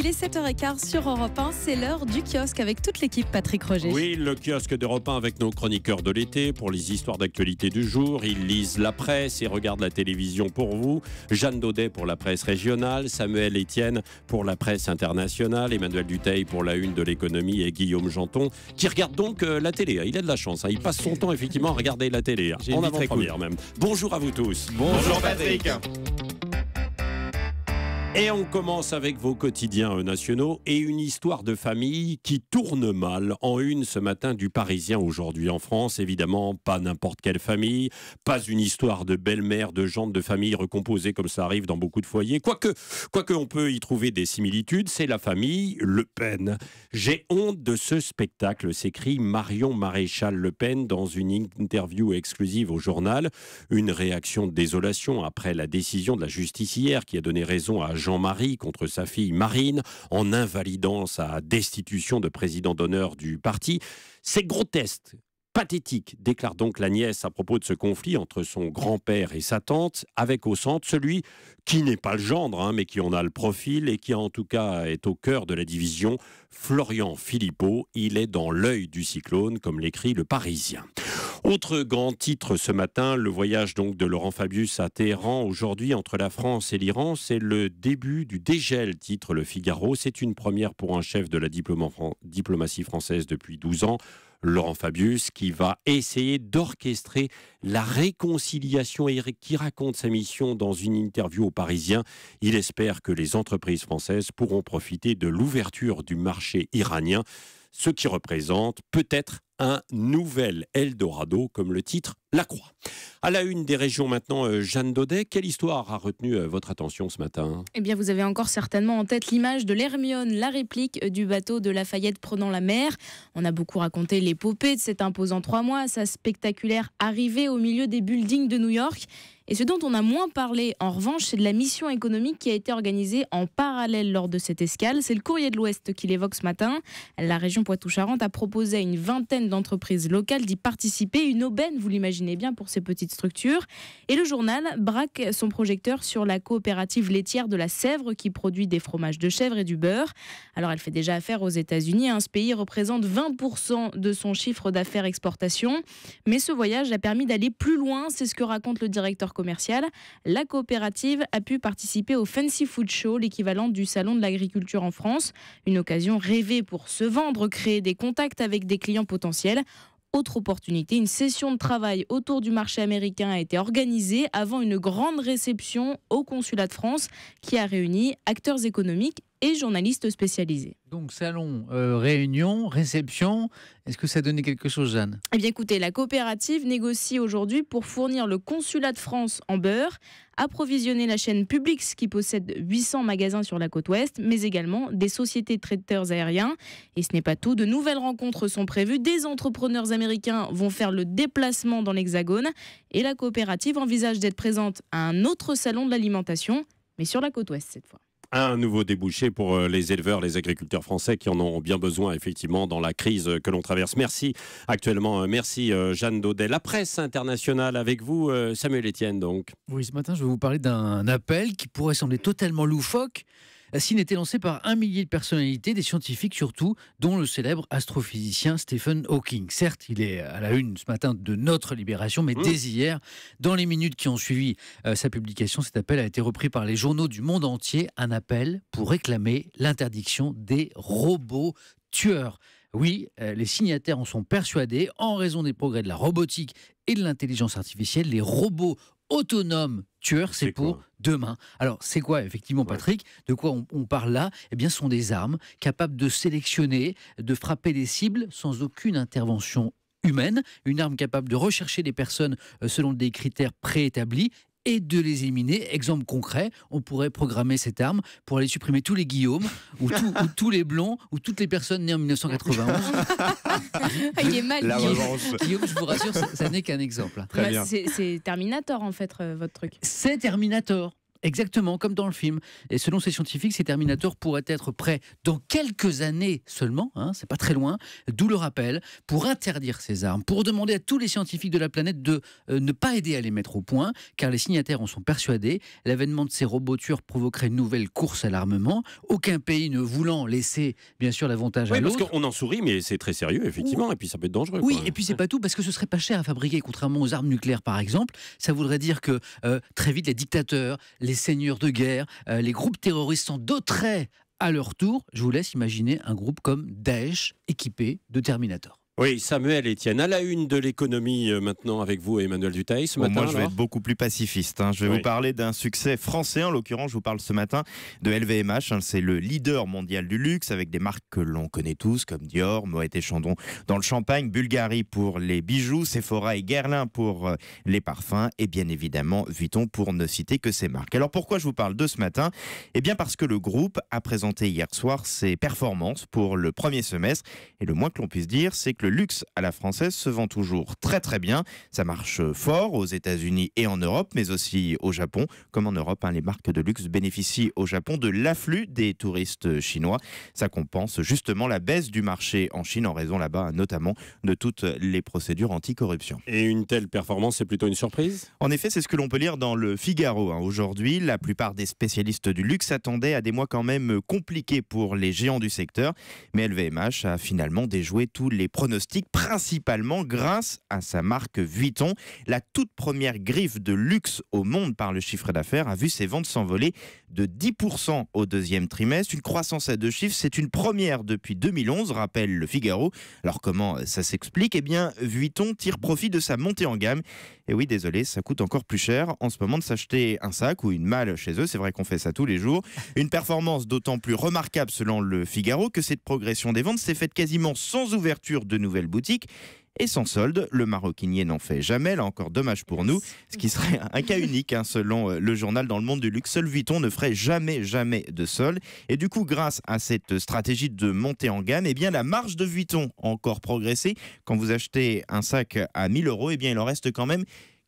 Il est 7h15 sur Europe 1, c'est l'heure du kiosque avec toute l'équipe Patrick Roger. Oui, le kiosque d'Europe 1 avec nos chroniqueurs de l'été pour les histoires d'actualité du jour. Ils lisent la presse et regardent la télévision pour vous. Jeanne Daudet pour la presse régionale, Samuel Etienne pour la presse internationale, Emmanuel Dutheil pour la une de l'économie et Guillaume Janton qui regarde donc la télé. Il a de la chance, il passe son temps effectivement à regarder la télé, en avant-première même. Bonjour à vous tous. Bonjour Patrick. Et on commence avec vos quotidiens nationaux et une histoire de famille qui tourne mal en une ce matin du Parisien aujourd'hui en France. Évidemment, pas n'importe quelle famille, pas une histoire de belle-mère, de gendre de famille recomposée comme ça arrive dans beaucoup de foyers. Quoique on peut y trouver des similitudes, c'est la famille Le Pen. J'ai honte de ce spectacle, s'écrit Marion Maréchal Le Pen dans une interview exclusive au journal. Une réaction de désolation après la décision de la justice hier qui a donné raison à Jean-Marie contre sa fille Marine en invalidant sa destitution de président d'honneur du parti. C'est grotesque, pathétique, déclare donc la nièce à propos de ce conflit entre son grand-père et sa tante, avec au centre celui qui n'est pas le gendre, mais qui en a le profil et qui en tout cas est au cœur de la division, Florian Philippot. Il est dans l'œil du cyclone, comme l'écrit Le Parisien. Autre grand titre ce matin, le voyage donc de Laurent Fabius à Téhéran aujourd'hui entre la France et l'Iran, c'est le début du dégel, titre Le Figaro. C'est une première pour un chef de la diplomatie française depuis 12 ans. Laurent Fabius qui va essayer d'orchestrer la réconciliation et qui raconte sa mission dans une interview au Parisien. Il espère que les entreprises françaises pourront profiter de l'ouverture du marché iranien, ce qui représente peut-être un nouvel Eldorado, comme le titre La Croix. À la une des régions maintenant, Jeanne Daudet, quelle histoire a retenu votre attention ce matin ? Eh bien, vous avez encore certainement en tête l'image de l'Hermione, la réplique du bateau de Lafayette prenant la mer. On a beaucoup raconté l'épopée de cet imposant 3 mois, sa spectaculaire arrivée au milieu des buildings de New York. Et ce dont on a moins parlé, en revanche, c'est de la mission économique qui a été organisée en parallèle lors de cette escale. C'est le Courrier de l'Ouest qui l'évoque ce matin. La région Poitou-Charentes a proposé à une vingtaine d'entreprises locales d'y participer. Une aubaine, vous l'imaginez bien, pour ces petites structures. Et le journal braque son projecteur sur la coopérative laitière de la Sèvre qui produit des fromages de chèvre et du beurre. Alors, elle fait déjà affaire aux États-Unis. Ce pays représente 20% de son chiffre d'affaires exportation. Mais ce voyage a permis d'aller plus loin. C'est ce que raconte le directeur commercial. La coopérative a pu participer au Fancy Food Show, l'équivalent du salon de l'agriculture en France. Une occasion rêvée pour se vendre, créer des contacts avec des clients potentiels. Autre opportunité, une session de travail autour du marché américain a été organisée avant une grande réception au consulat de France qui a réuni acteurs économiques et journalistes spécialisés. Donc salon, réunion, réception, est-ce que ça donnait quelque chose, Jeanne ? Eh bien écoutez, la coopérative négocie aujourd'hui pour fournir le consulat de France en beurre, approvisionner la chaîne Publix qui possède 800 magasins sur la côte ouest, mais également des sociétés de traiteurs aériens. Et ce n'est pas tout, de nouvelles rencontres sont prévues. Des entrepreneurs américains vont faire le déplacement dans l'Hexagone et la coopérative envisage d'être présente à un autre salon de l'alimentation, mais sur la côte ouest cette fois. Un nouveau débouché pour les éleveurs, les agriculteurs français qui en ont bien besoin effectivement dans la crise que l'on traverse. Merci Jeanne Daudet. La presse internationale avec vous, Samuel Etienne donc. Oui, ce matin je vais vous parler d'un appel qui pourrait sembler totalement loufoque s'il n'était lancé par 1 millier de personnalités, des scientifiques surtout, dont le célèbre astrophysicien Stephen Hawking. Certes, il est à la une ce matin de notre Libération, mais dès hier, dans les minutes qui ont suivi sa publication, cet appel a été repris par les journaux du monde entier, un appel pour réclamer l'interdiction des robots tueurs. Oui, les signataires en sont persuadés, en raison des progrès de la robotique et de l'intelligence artificielle, les robots autonomes tueurs, c'est pour demain. Alors, c'est quoi, effectivement, Patrick ? De quoi on parle là ? Eh bien, ce sont des armes capables de sélectionner, de frapper des cibles sans aucune intervention humaine. Une arme capable de rechercher les personnes selon des critères préétablis et de les éliminer. Exemple concret, on pourrait programmer cette arme pour aller supprimer tous les Guillaume, ou tous les blonds, ou toutes les personnes nées en 1991. Il est mal, Guillaume, je vous rassure, ça n'est qu'un exemple. C'est Terminator en fait, votre truc. C'est Terminator. Exactement, comme dans le film. Et selon ces scientifiques, ces Terminators pourraient être prêts dans quelques années seulement, c'est pas très loin, d'où le rappel, pour interdire ces armes, pour demander à tous les scientifiques de la planète de ne pas aider à les mettre au point, car les signataires en sont persuadés. L'avènement de ces robots tueurs provoquerait une nouvelle course à l'armement, aucun pays ne voulant laisser, bien sûr, l'avantage à l'autre. Parce qu'on en sourit, mais c'est très sérieux, effectivement, et puis ça peut être dangereux. Oui, quoi. et puis c'est pas tout, parce que ce serait pas cher à fabriquer, contrairement aux armes nucléaires, par exemple. Ça voudrait dire que très vite, les dictateurs, les seigneurs de guerre, les groupes terroristes s'en doteraient à leur tour. Je vous laisse imaginer un groupe comme Daesh équipé de Terminator. Oui, Samuel Etienne, à la une de l'économie maintenant avec vous, Emmanuel Dutheil, ce matin. Moi, je vais être beaucoup plus pacifiste. Je vais vous parler d'un succès français. En l'occurrence, je vous parle ce matin de LVMH. C'est le leader mondial du luxe avec des marques que l'on connaît tous comme Dior, Moët & Chandon dans le champagne, Bulgari pour les bijoux, Sephora et Guerlain pour les parfums et bien évidemment Vuitton pour ne citer que ces marques. Alors pourquoi je vous parle de ce matin ? Eh bien parce que le groupe a présenté hier soir ses performances pour le premier semestre et le moins que l'on puisse dire, c'est que le luxe à la française se vend toujours très très bien. Ça marche fort aux États-Unis et en Europe, mais aussi au Japon. Comme en Europe, les marques de luxe bénéficient au Japon de l'afflux des touristes chinois. Ça compense justement la baisse du marché en Chine en raison là-bas notamment de toutes les procédures anticorruption. Et une telle performance, c'est plutôt une surprise ? En effet, c'est ce que l'on peut lire dans le Figaro. Aujourd'hui, la plupart des spécialistes du luxe attendaient à des mois quand même compliqués pour les géants du secteur. Mais LVMH a finalement déjoué tous les pronostics, principalement grâce à sa marque Vuitton. La toute première griffe de luxe au monde par le chiffre d'affaires a vu ses ventes s'envoler de 10% au deuxième trimestre. Une croissance à deux chiffres, c'est une première depuis 2011, rappelle le Figaro. Alors comment ça s'explique ? Eh bien, Vuitton tire profit de sa montée en gamme. Et oui, désolé, ça coûte encore plus cher en ce moment de s'acheter un sac ou une malle chez eux. C'est vrai qu'on fait ça tous les jours. Une performance d'autant plus remarquable selon le Figaro que cette progression des ventes s'est faite quasiment sans ouverture de nouvelles boutiques et sans solde. Le maroquinier n'en fait jamais, là encore dommage pour nous, ce qui serait un cas unique selon le journal. Dans le monde du luxe, seul Vuitton ne ferait jamais de solde. Et du coup, grâce à cette stratégie de montée en gamme, eh bien, la marge de Vuitton a encore progressé. Quand vous achetez un sac à 1 000 €, eh bien, il en reste quand même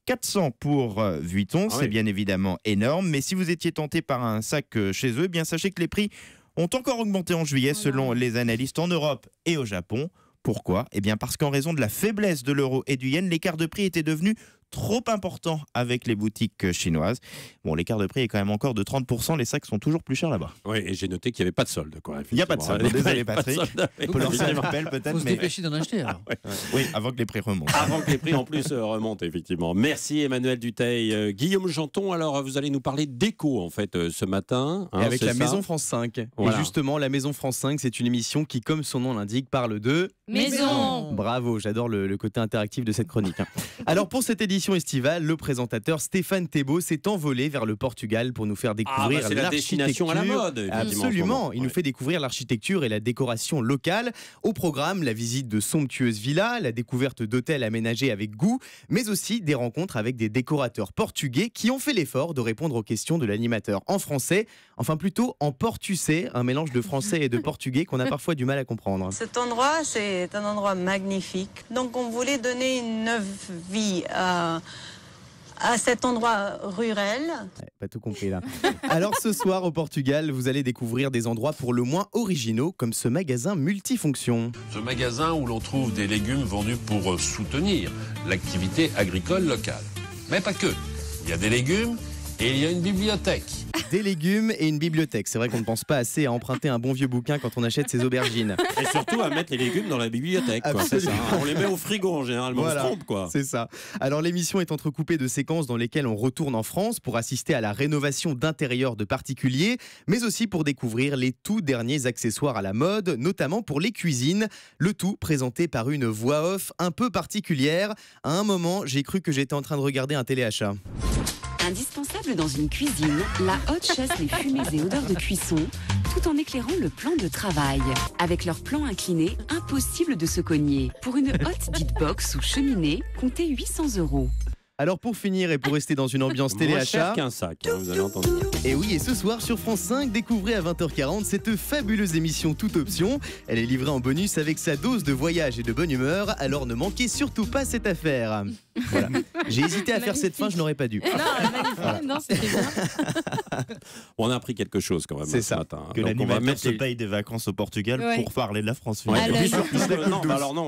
400 pour Vuitton. C'est bien évidemment énorme, mais si vous étiez tenté par un sac chez eux, eh bien, sachez que les prix ont encore augmenté en juillet selon les analystes en Europe et au Japon. Pourquoi ? Eh bien parce qu'en raison de la faiblesse de l'euro et du yen, l'écart de prix était devenu trop important avec les boutiques chinoises. Bon, l'écart de prix est quand même encore de 30%, les sacs sont toujours plus chers là-bas. Oui, et j'ai noté qu'il n'y avait pas de solde. Il n'y a pas de solde, désolé Patrick. On peut leur faire un appel peut-être. Il faut se dépêcher d'en acheter alors. Oui, avant que les prix remontent. Avant que les prix en plus remontent, effectivement. Merci Emmanuel Dutheil. Guillaume Janton, alors vous allez nous parler d'éco en fait ce matin. Et avec la Maison France 5. Voilà. Et justement, la Maison France 5, c'est une émission qui, comme son nom l'indique, parle de... Maison. Bravo, j'adore le côté interactif de cette chronique. Alors pour cette édition estivale, le présentateur Stéphane Thébault s'est envolé vers le Portugal pour nous faire découvrir c'est la destination à la mode. Absolument, il nous fait découvrir l'architecture et la décoration locale. Au programme, la visite de somptueuses villas, la découverte d'hôtels aménagés avec goût, mais aussi des rencontres avec des décorateurs portugais qui ont fait l'effort de répondre aux questions de l'animateur en français, enfin plutôt en portucais, un mélange de français et de portugais qu'on a parfois du mal à comprendre. Cet endroit, c'est un endroit magnifique. Donc on voulait donner une neuve vie à cet endroit rural. Pas tout compris là. Alors ce soir au Portugal, vous allez découvrir des endroits pour le moins originaux comme ce magasin multifonction. Ce magasin où l'on trouve des légumes vendus pour soutenir l'activité agricole locale. Mais pas que. Il y a des légumes et il y a une bibliothèque. Des légumes et une bibliothèque. C'est vrai qu'on ne pense pas assez à emprunter un bon vieux bouquin quand on achète ses aubergines. Et surtout à mettre les légumes dans la bibliothèque. Quoi. C'est ça, hein. On les met au frigo en général, mais voilà, on se trompe, quoi. C'est ça. Alors l'émission est entrecoupée de séquences dans lesquelles on retourne en France pour assister à la rénovation d'intérieurs de particuliers, mais aussi pour découvrir les tout derniers accessoires à la mode, notamment pour les cuisines. Le tout présenté par une voix off un peu particulière. À un moment, j'ai cru que j'étais en train de regarder un téléachat. Indispensable dans une cuisine, la hotte chasse les fumées et odeurs de cuisson, tout en éclairant le plan de travail. Avec leur plan incliné, impossible de se cogner. Pour une hotte dite box ou cheminée, comptez 800 €. Alors pour finir et pour rester dans une ambiance téléachat... Moins cher qu'un sac, hein, vous avez entendu. Et oui, et ce soir sur France 5, découvrez à 20h40 cette fabuleuse émission Toute Option. Elle est livrée en bonus avec sa dose de voyage et de bonne humeur, alors ne manquez surtout pas cette affaire. Voilà. J'ai hésité à faire cette fin, je n'aurais pas dû. Non, magnifique. Non, c'était bien. On a appris quelque chose quand même C'est ce ça. matin. Que Donc, on va l'animateur mettre se les- paye des vacances au Portugal Ouais. pour parler de la France. Ouais, Ah, et là, puis là. surtout,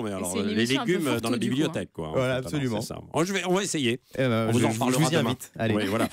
mais alors C'est une les émission un peu légumes dans fourre-tout, la du coup, bibliothèque, quoi. en Voilà, fait, alors, absolument. c'est ça. On va essayer. Eh ben, On vous en je reparlera vous y demain. invite. Allez. Oui, voilà.